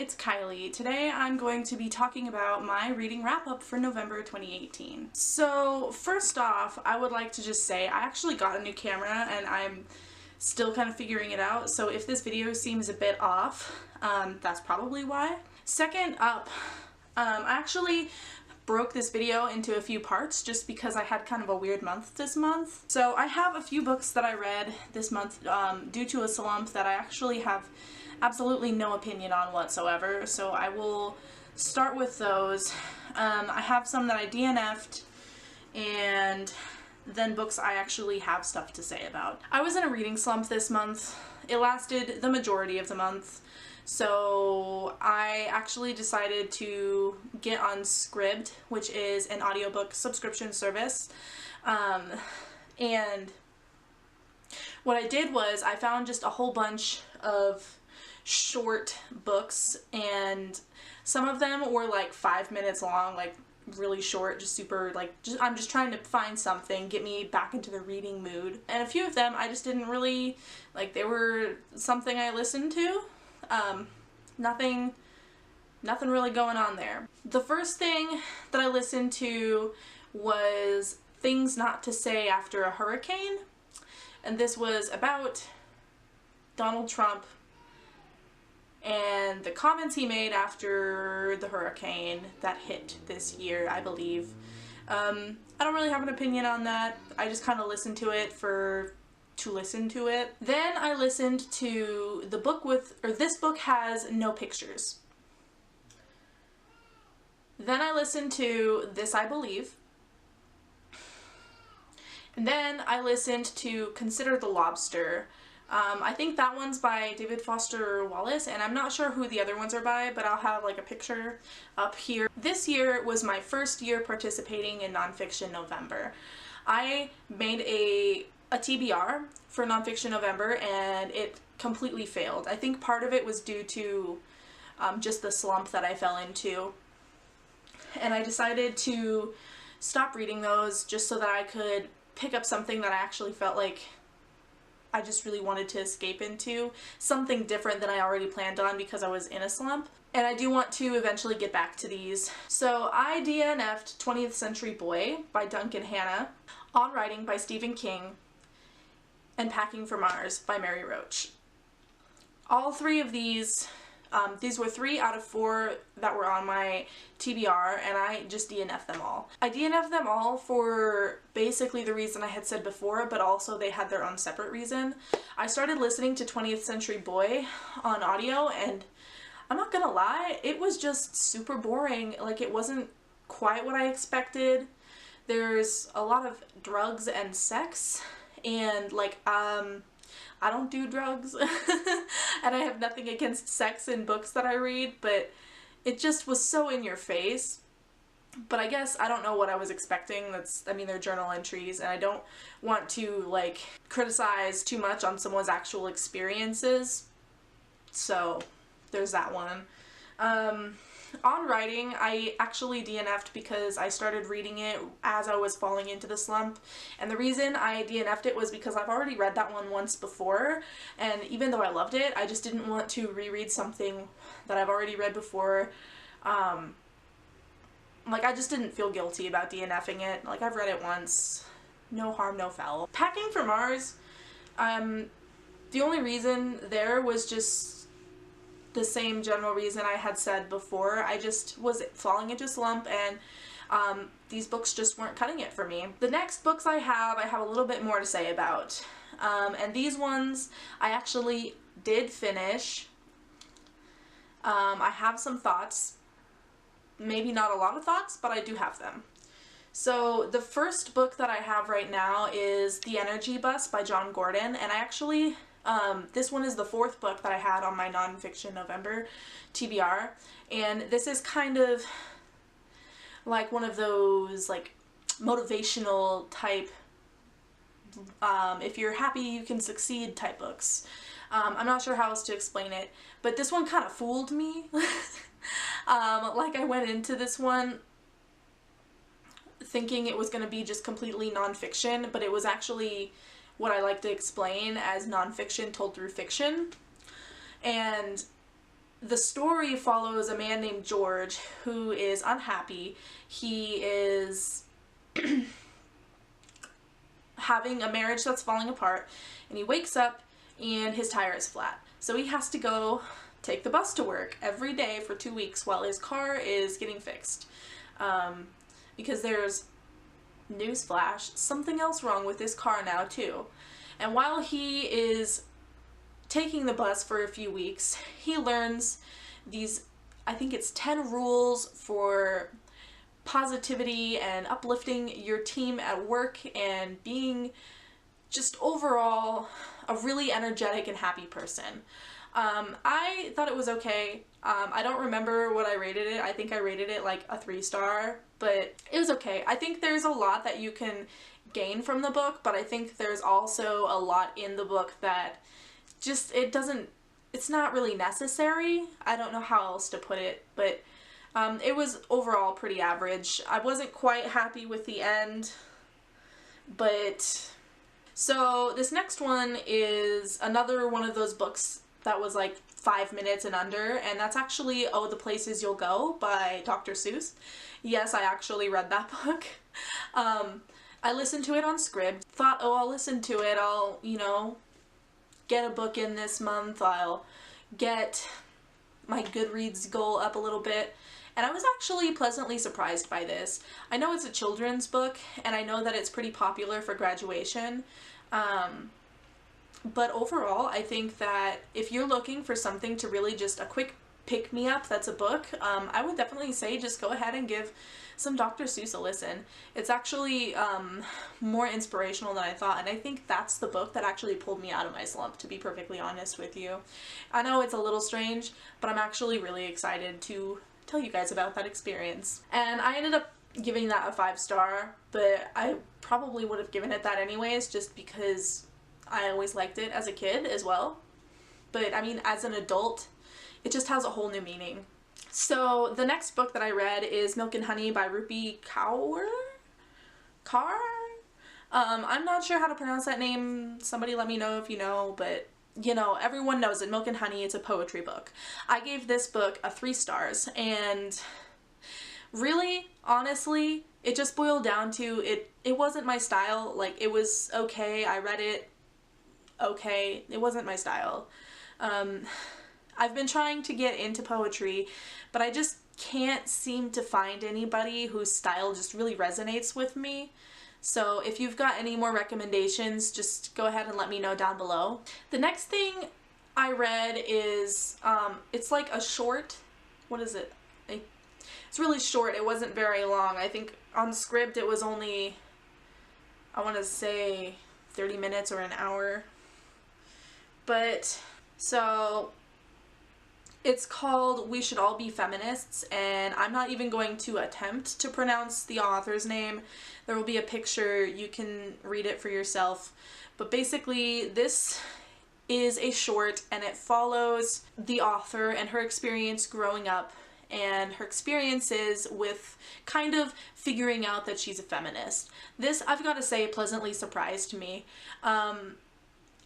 it's Kylie. Today I'm going to be talking about my reading wrap-up for November 2018. So first off, I would like to just say I actually got a new camera and I'm still kind of figuring it out, so if this video seems a bit off, that's probably why. Second up, I actually broke this video into a few parts just because I had kind of a weird month this month. So I have a few books that I read this month due to a slump that I actually have absolutely no opinion on whatsoever, so I will start with those. I have some that I DNF'd, and then books I actually have stuff to say about. I was in a reading slump this month. It lasted the majority of the month. So I actually decided to get on Scribd, which is an audiobook subscription service. And what I did was I found just a whole bunch of short books, and some of them were like 5 minutes long, like really short, just super like, I'm just trying to find something, get me back into the reading mood. And a few of them I just didn't really, like, they were something I listened to. Nothing really going on there. The first thing that I listened to was Things Not to Say After a Hurricane, and this was about Donald Trump and the comments he made after the hurricane that hit this year, I believe. I don't really have an opinion on that. I just kind of listened to it to listen to it. Then I listened to the book this book has no pictures. Then I listened to This I Believe. And then I listened to Consider the Lobster. I think that one's by David Foster Wallace, and I'm not sure who the other ones are by, but I'll have like a picture up here. This year was my first year participating in Nonfiction November. I made a TBR for Nonfiction November and it completely failed. I think part of it was due to just the slump that I fell into, and I decided to stop reading those just so that I could pick up something that I actually felt like I just really wanted to escape into, something different than I already planned on because I was in a slump. And I do want to eventually get back to these. So I DNF'd 20th Century Boy by Duncan Hannah, On Writing by Stephen King, and Packing for Mars by Mary Roach. All three of these were 3 out of 4 that were on my TBR, and I just DNF'd them all. I DNF'd them all for basically the reason I had said before, but also they had their own separate reason. I started listening to 20th Century Boy on audio, and I'm not gonna lie, it was just super boring. Like, it wasn't quite what I expected. There's a lot of drugs and sex, and like, I don't do drugs, and I have nothing against sex in books that I read, but it just was so in your face. But I guess I don't know what I was expecting. I mean, they're journal entries, and I don't want to, like, criticize too much on someone's actual experiences, so there's that one. On Writing, I actually DNF'd because I started reading it as I was falling into the slump, and the reason I DNF'd it was because I've already read that one once before, and even though I loved it, I just didn't want to reread something that I've already read before. Like, I just didn't feel guilty about DNFing it. Like, I've read it once. No harm, no foul. Packing for Mars, the only reason there was just the same general reason I had said before. I just was falling into a slump, and these books just weren't cutting it for me. The next books I have a little bit more to say about. And these ones I actually did finish. I have some thoughts. Maybe not a lot of thoughts, but I do have them. So the first book that I have right now is The Energy Bus by John Gordon, and I actually this one is the 4th book that I had on my Nonfiction November TBR, and this is kind of like one of those, like, motivational type, if you're happy you can succeed type books. I'm not sure how else to explain it, but this one kind of fooled me. Like, I went into this one thinking it was going to be just completely nonfiction, but it was actually what I like to explain as nonfiction told through fiction. And the story follows a man named George who is unhappy. He is having a marriage that's falling apart, and he wakes up and his tire is flat. So he has to go take the bus to work every day for 2 weeks while his car is getting fixed. Because there's, newsflash, something else wrong with his car now too. And while he is taking the bus for a few weeks, he learns these, I think it's 10 rules for positivity and uplifting your team at work and being just overall a really energetic and happy person. I thought it was okay. I don't remember what I rated it. I think I rated it like a 3-star, but it was okay. I think there's a lot that you can gain from the book, but I think there's also a lot in the book that just, it's not really necessary. I don't know how else to put it, but it was overall pretty average. I wasn't quite happy with the end, but... So this next one is another one of those books that was like 5 minutes and under, and that's actually Oh, the Places You'll Go by Dr. Seuss. Yes, I actually read that book. I listened to it on Scribd. Thought, oh, I'll listen to it. I'll, you know, get a book in this month. I'll get my Goodreads goal up a little bit. And I was actually pleasantly surprised by this. I know it's a children's book, and I know that it's pretty popular for graduation. But overall, I think that if you're looking for something to really just a quick pick-me-up that's a book, I would definitely say just go ahead and give some Dr. Seuss a listen. It's actually more inspirational than I thought, and I think that's the book that actually pulled me out of my slump, to be perfectly honest with you. I know it's a little strange, but I'm actually really excited to tell you guys about that experience. And I ended up giving that a 5-star, but I probably would have given it that anyways, just because I always liked it as a kid as well. But I mean, as an adult, it just has a whole new meaning. So the next book that I read is Milk and Honey by Rupi Kaur? I'm not sure how to pronounce that name. Somebody let me know if you know, but you know, everyone knows it. Milk and Honey, it's a poetry book. I gave this book a 3 stars, and really, honestly, it just boiled down to it wasn't my style. Like, it was okay, I read it okay, it wasn't my style. I've been trying to get into poetry, but I just can't seem to find anybody whose style just really resonates with me. So if you've got any more recommendations, just go ahead and let me know down below. The next thing I read is, it's like a short, what is it? It's really short, it wasn't very long. I think on Scribd it was only, I want to say 30 minutes or an hour. But, so, it's called We Should All Be Feminists, and I'm not even going to attempt to pronounce the author's name. There will be a picture, you can read it for yourself. But basically, this is a short, and it follows the author and her experience growing up, and her experiences with kind of figuring out that she's a feminist. This, I've got to say, pleasantly surprised me. A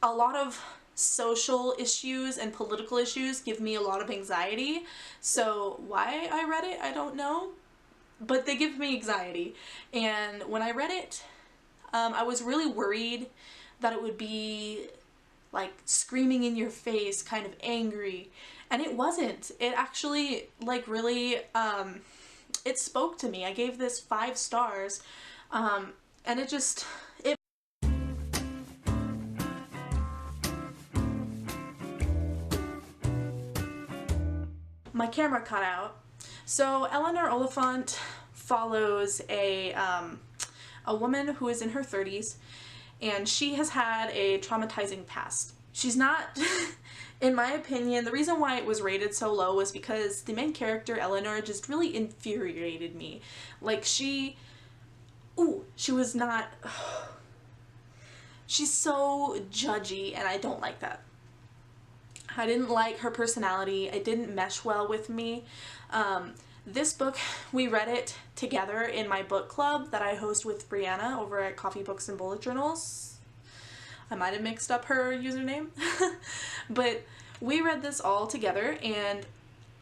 lot of social issues and political issues give me a lot of anxiety, so why I read it, I don't know, but they give me anxiety. And when I read it, I was really worried that it would be like screaming in your face, kind of angry, and it wasn't. It actually, like, really, it spoke to me. I gave this 5 stars, and it just, my camera cut out. So Eleanor Olifant follows a woman who is in her 30s, and she has had a traumatizing past. She's not, in my opinion, the reason why it was rated so low was because the main character, Eleanor, just really infuriated me. Like, she was not, she's so judgy, and I don't like that. I didn't like her personality. It didn't mesh well with me. This book, we read it together in my book club that I host with Brianna over at Coffee Books and Bullet Journals. I might have mixed up her username. But we read this all together, and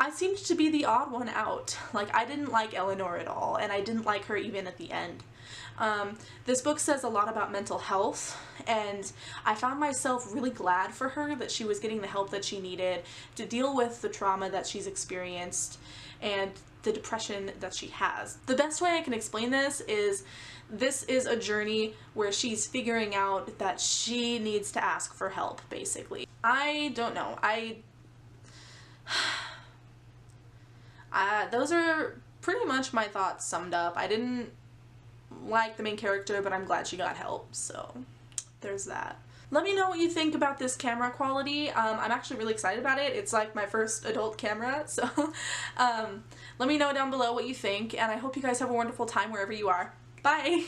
I seemed to be the odd one out. Like, I didn't like Eleanor at all, and I didn't like her even at the end. This book says a lot about mental health, and I found myself really glad for her that she was getting the help that she needed to deal with the trauma that she's experienced and the depression that she has. The best way I can explain this is a journey where she's figuring out that she needs to ask for help, basically. I don't know. Those are pretty much my thoughts summed up. I didn't like the main character, but I'm glad she got help, so there's that. Let me know what you think about this camera quality. I'm actually really excited about it. It's like my first adult camera, so let me know down below what you think, and I hope you guys have a wonderful time wherever you are. Bye!